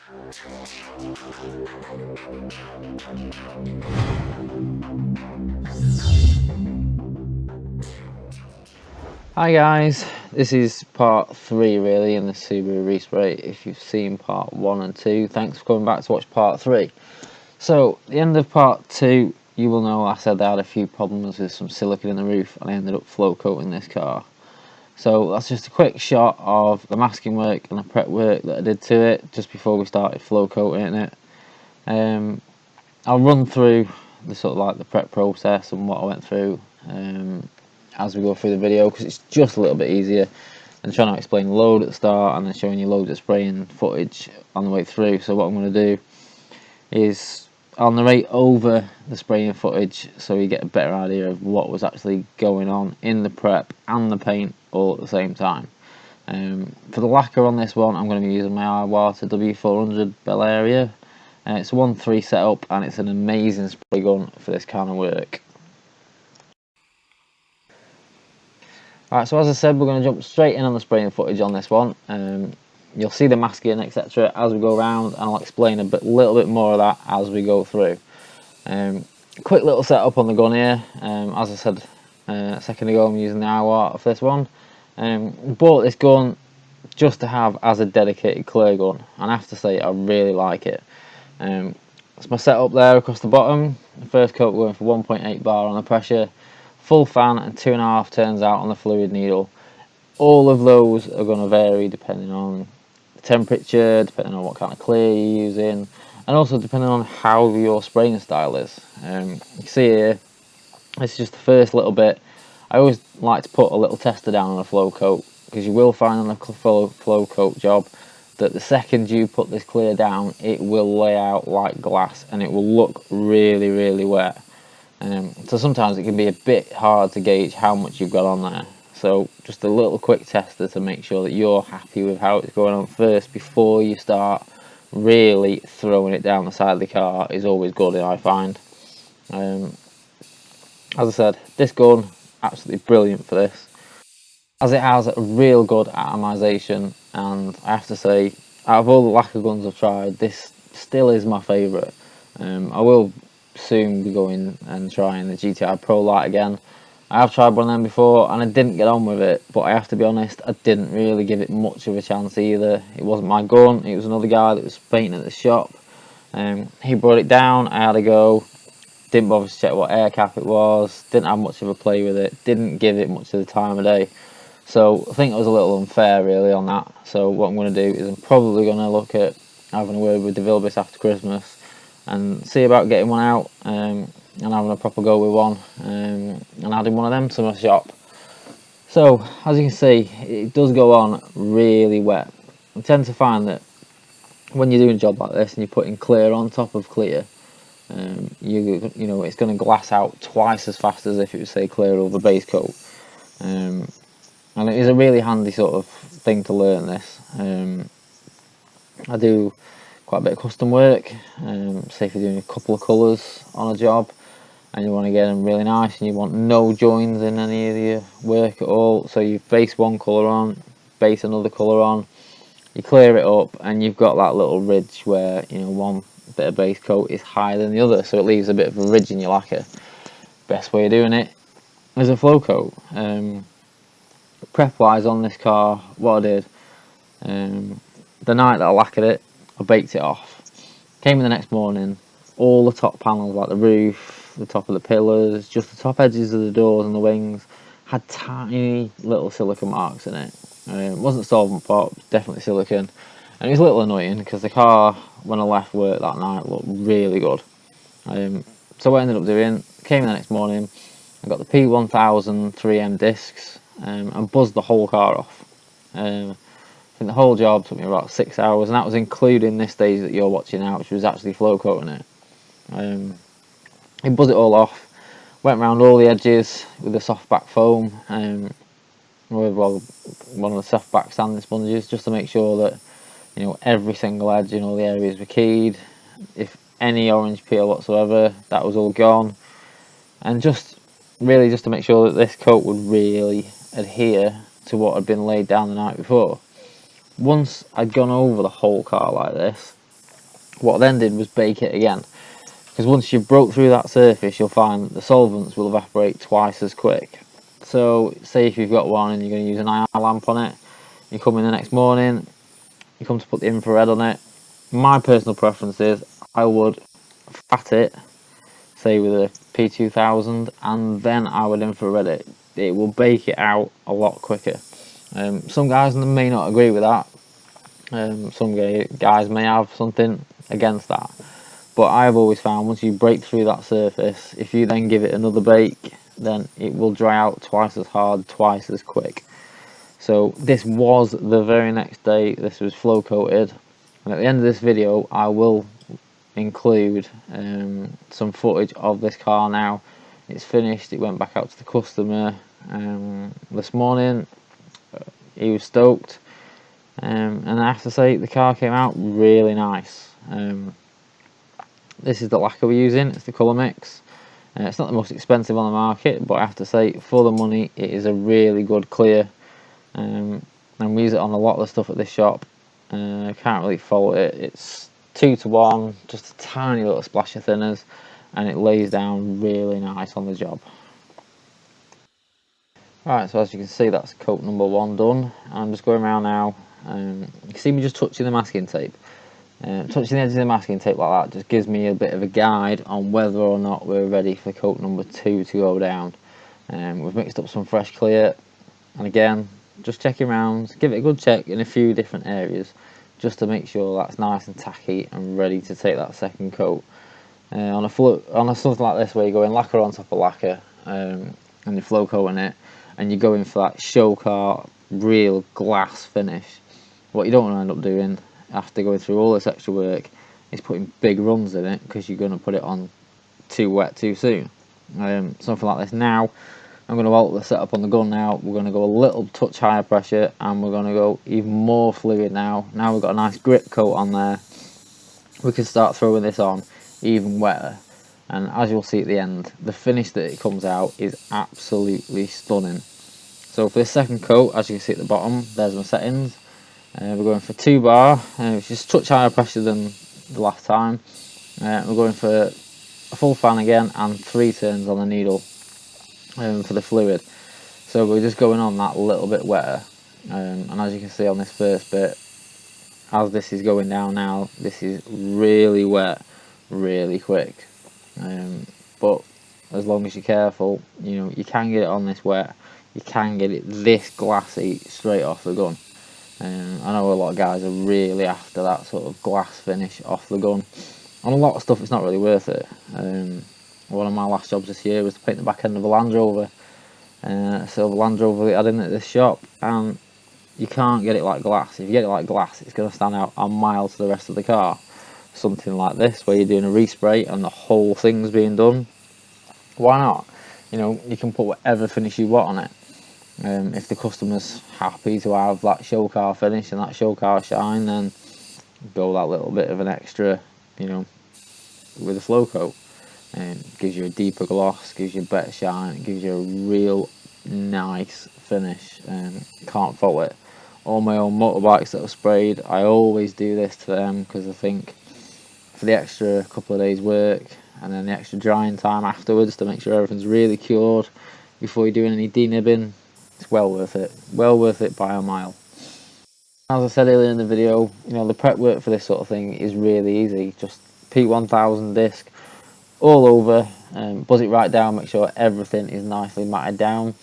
Hi guys, this is part 3 really in the Subaru respray. If you've seen part 1 and 2, thanks for coming back to watch part 3. So, at the end of part 2, you will know I said I had a few problems with some silicone in the roof and I ended up flow coating this car. So that's just a quick shot of the masking work and the prep work that I did to it just before we started flow coating it. I'll run through the sort of like the prep process and what I went through as we go through the video, because it's just a little bit easier than trying to explain the load at the start and then showing you loads of spraying footage on the way through. So what I'm going to do is I'll narrate over the spraying footage so you get a better idea of what was actually going on in the prep and the paint all at the same time. For the lacquer on this one, I'm going to be using my Iwata W400 Bel Area. It's a 1.3 setup and it's an amazing spray gun for this kind of work. Alright, so as I said, we're going to jump straight in on the spraying footage on this one. You'll see the masking, etc. as we go around, and I'll explain a little bit more of that as we go through. Quick little setup on the gun here. As I said a second ago, I'm using the Iwata for this one. Bought this gun just to have as a dedicated clear gun, and I have to say I really like it. That's my setup there across the bottom. The first coat going for 1.8 bar on the pressure, full fan and 2.5 turns out on the fluid needle. All of those are going to vary depending on the temperature, depending on what kind of clear you're using, and also depending on how your spraying style is. You can see here, this is just the first little bit. I always like to put a little tester down on a flow coat, because you will find on a flow coat job that the second you put this clear down, it will lay out like glass and it will look really, really wet. So sometimes it can be a bit hard to gauge how much you've got on there. So just a little quick tester to make sure that you're happy with how it's going on first before you start really throwing it down the side of the car is always good, I find. As I said, this gun, absolutely brilliant for this, as it has a real good atomization, and I have to say, out of all the lacquer guns I've tried, this still is my favourite. I will soon be going and trying the GTI Pro Light again. I have tried one of them before and I didn't get on with it, but I have to be honest, I didn't really give it much of a chance either. It wasn't my gun, it was another guy that was painting at the shop. He brought it down, I had a go, didn't bother to check what air cap it was, didn't have much of a play with it, didn't give it much of the time of day. So I think it was a little unfair really on that. So what I'm going to do is I'm probably going to look at having a word with DeVilbiss after Christmas and see about getting one out and having a proper go with one and adding one of them to my shop. So as you can see, it does go on really wet. I tend to find that when you're doing a job like this and you're putting clear on top of clear, you know it's going to glass out twice as fast as if it was, say, clear over base coat. And it is a really handy sort of thing to learn this. I do quite a bit of custom work, say if you're doing a couple of colours on a job and you want to get them really nice and you want no joins in any of your work at all, so you base one colour on, base another colour on, you clear it up and you've got that little ridge where, you know, one bit of base coat is higher than the other, so it leaves a bit of a ridge in your lacquer. Best way of doing it is a flow coat. Prep wise on this car, what I did, the night that I lacquered it, I baked it off. Came in the next morning, all the top panels, like the roof, the top of the pillars, just the top edges of the doors and the wings, had tiny little silicone marks in it. It wasn't solvent pot, definitely silicone, and it was a little annoying because the car, when I left work that night, looked really good. So what I ended up doing, came in the next morning, I got the P1000 3M discs and buzzed the whole car off. I think the whole job took me about 6 hours, and that was including this stage that you're watching now, which was actually flow coating it. I buzzed it all off, went around all the edges with the soft back foam, with one of the soft back sanding sponges, just to make sure that, you know, every single edge in all the areas were keyed. If any orange peel whatsoever, that was all gone, and just to make sure that this coat would really adhere to what had been laid down the night before. Once I'd gone over the whole car like this, What I then did was bake it again, because once you've broke through that surface, you'll find the solvents will evaporate twice as quick. So say if you've got one and you're going to use an IR lamp on it, you come in the next morning, you come to put the infrared on it. My personal preference is I would fat it, say with a P2000, and then I would infrared it. It will bake it out a lot quicker. Some guys may not agree with that. Some guys may have something against that. But I've always found once you break through that surface, if you then give it another bake, then it will dry out twice as hard, twice as quick. So this was the very next day this was flow coated, and at the end of this video I will include some footage of this car now. It's finished, it went back out to the customer this morning. He was stoked, and I have to say the car came out really nice. This is the lacquer we're using, it's the colour mix. It's not the most expensive on the market, but I have to say for the money it is a really good clear, and we use it on a lot of the stuff at this shop. Can't really fault it. It's 2:1, just a tiny little splash of thinners, and it lays down really nice on the job. Right, so as you can see that's coat number 1 done. I'm just going around now, you can see me just touching the masking tape. Touching the edge of the masking tape like that just gives me a bit of a guide on whether or not we're ready for coat number 2 to go down. We've mixed up some fresh clear, and again, just checking around, give it a good check in a few different areas, just to make sure that's nice and tacky and ready to take that second coat. On a something like this where you're going lacquer on top of lacquer, and you're flow coating it, and you're going for that show car real glass finish, what you don't want to end up doing after going through all this extra work is putting big runs in it, because you're going to put it on too wet too soon. Something like this now, I'm going to alter the setup on the gun now. We're going to go a little touch higher pressure, and we're going to go even more fluid now. Now we've got a nice grip coat on there, we can start throwing this on even wetter, and as you'll see at the end, the finish that it comes out is absolutely stunning. So for this second coat, as you can see at the bottom, there's my settings. We're going for 2 bar, which is a touch higher pressure than the last time. We're going for a full fan again and 3 turns on the needle for the fluid. So we're just going on that a little bit wetter, and as you can see on this first bit, as this is going down now, this is really wet, really quick. But as long as you're careful, you know, you can get it on this wet, you can get it this glassy straight off the gun. I know a lot of guys are really after that sort of glass finish off the gun. On a lot of stuff it's not really worth it. One of my last jobs this year was to paint the back end of a Land Rover, silver Land Rover that I had in at this shop, and you can't get it like glass. If you get it like glass, it's going to stand out a mile to the rest of the car. Something like this, where you're doing a respray and the whole thing's being done, why not? You know, you can put whatever finish you want on it. If the customer's happy to have that show car finish and that show car shine, then go that little bit of an extra, you know, with a flow coat. Gives you a deeper gloss, gives you a better shine, it gives you a real nice finish. Can't fault it. All my own motorbikes that I've sprayed, I always do this to them, because I think for the extra couple of days work and then the extra drying time afterwards to make sure everything's really cured before you're doing any denibbing, it's well worth it by a mile. As I said earlier in the video, you know, the prep work for this sort of thing is really easy. Just P1000 disc all over, buzz it right down, make sure everything is nicely matted down.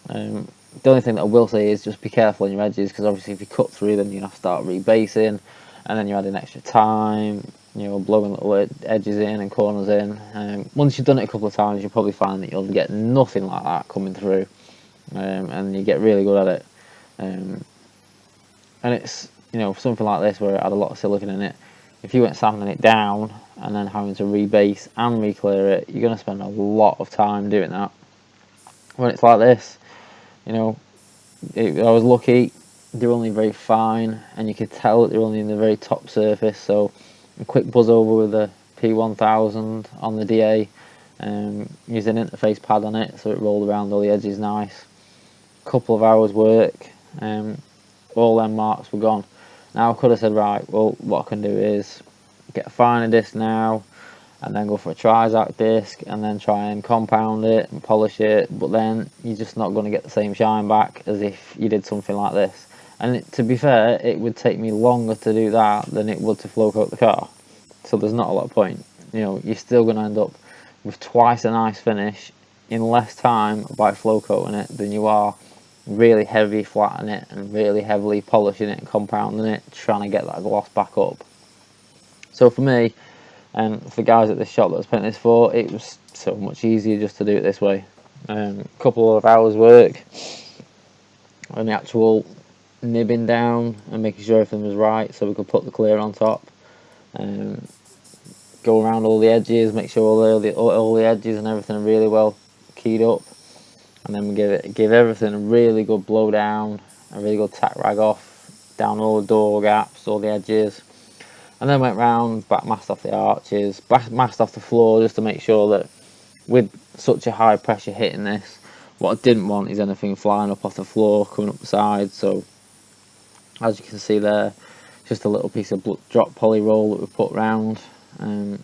The only thing that I will say is just be careful on your edges, because obviously if you cut through them, you have to start rebasing, and then you're adding extra time, you know, blowing little edges in and corners in. Once you've done it a couple of times, you'll probably find that you'll get nothing like that coming through, and you get really good at it. And it's, you know, something like this where it had a lot of silicone in it, if you went sanding it down and then having to rebase and re-clear it, you're going to spend a lot of time doing that. When it's like this, you know, I was lucky, they're only very fine, and you could tell that they're only in the very top surface. So a quick buzz over with the P1000 on the DA, used an interface pad on it so it rolled around all the edges nice. Couple of hours work, all them marks were gone. Now I could have said, right, well, what I can do is get a finer disc now, and then go for a Trizac disc, and then try and compound it and polish it, but then you're just not going to get the same shine back as if you did something like this. And to be fair, it would take me longer to do that than it would to flow coat the car, so there's not a lot of point. You know, you're still going to end up with twice a nice finish in less time by flow coating it than you are really heavy flattening it and really heavily polishing it and compounding it, trying to get that gloss back up. So for me, and for guys at this shop that I was painting this for, it was so much easier just to do it this way. Couple of hours work on the actual nibbing down and making sure everything was right, so we could put the clear on top. Go around all the edges, make sure all the edges and everything are really well keyed up, and then we give everything a really good blow down, a really good tack rag off down all the door gaps, all the edges, and then went round, back masked off the arches, masked off the floor, just to make sure that with such a high pressure hitting this, what I didn't want is anything flying up off the floor, coming up the side. So as you can see there, just a little piece of drop poly roll that we put round, and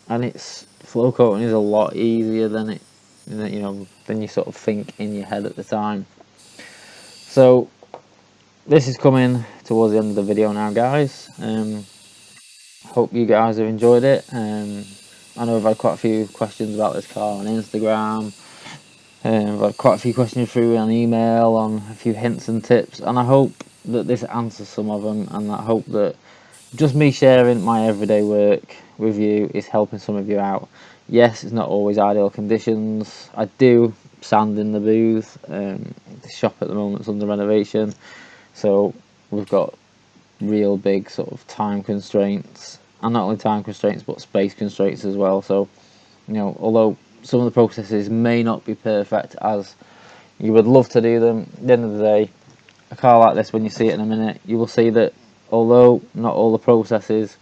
it's flow coating is a lot easier than than you sort of think in your head at the time. So this is coming towards the end of the video now, guys. Hope you guys have enjoyed it. I know I've had quite a few questions about this car on Instagram. I've had quite a few questions through on email on a few hints and tips, and I hope that this answers some of them, and I hope that just me sharing my everyday work with you is helping some of you out. Yes, it's not always ideal conditions. I do sand in the booth. The shop at the moment is under renovation, so we've got real big sort of time constraints, and not only time constraints but space constraints as well. So, you know, although some of the processes may not be perfect as you would love to do them, at the end of the day, a car like this, when you see it in a minute, you will see that although not all the processes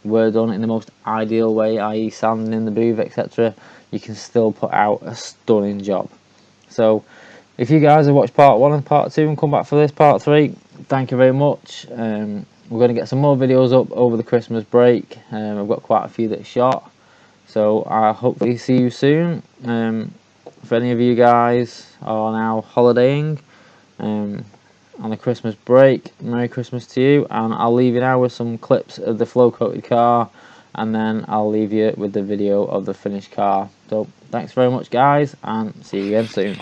were done in the most ideal way, i.e. sanding in the booth, etc., you can still put out a stunning job. So if you guys have watched part 1 and part 2 and come back for this part 3, thank you very much. We're going to get some more videos up over the Christmas break. I've got quite a few that are shot, so I'll hopefully see you soon. If any of you guys are now holidaying on the Christmas break, Merry Christmas to you, and I'll leave you now with some clips of the flow coated car, and then I'll leave you with the video of the finished car. So thanks very much, guys, and see you again soon.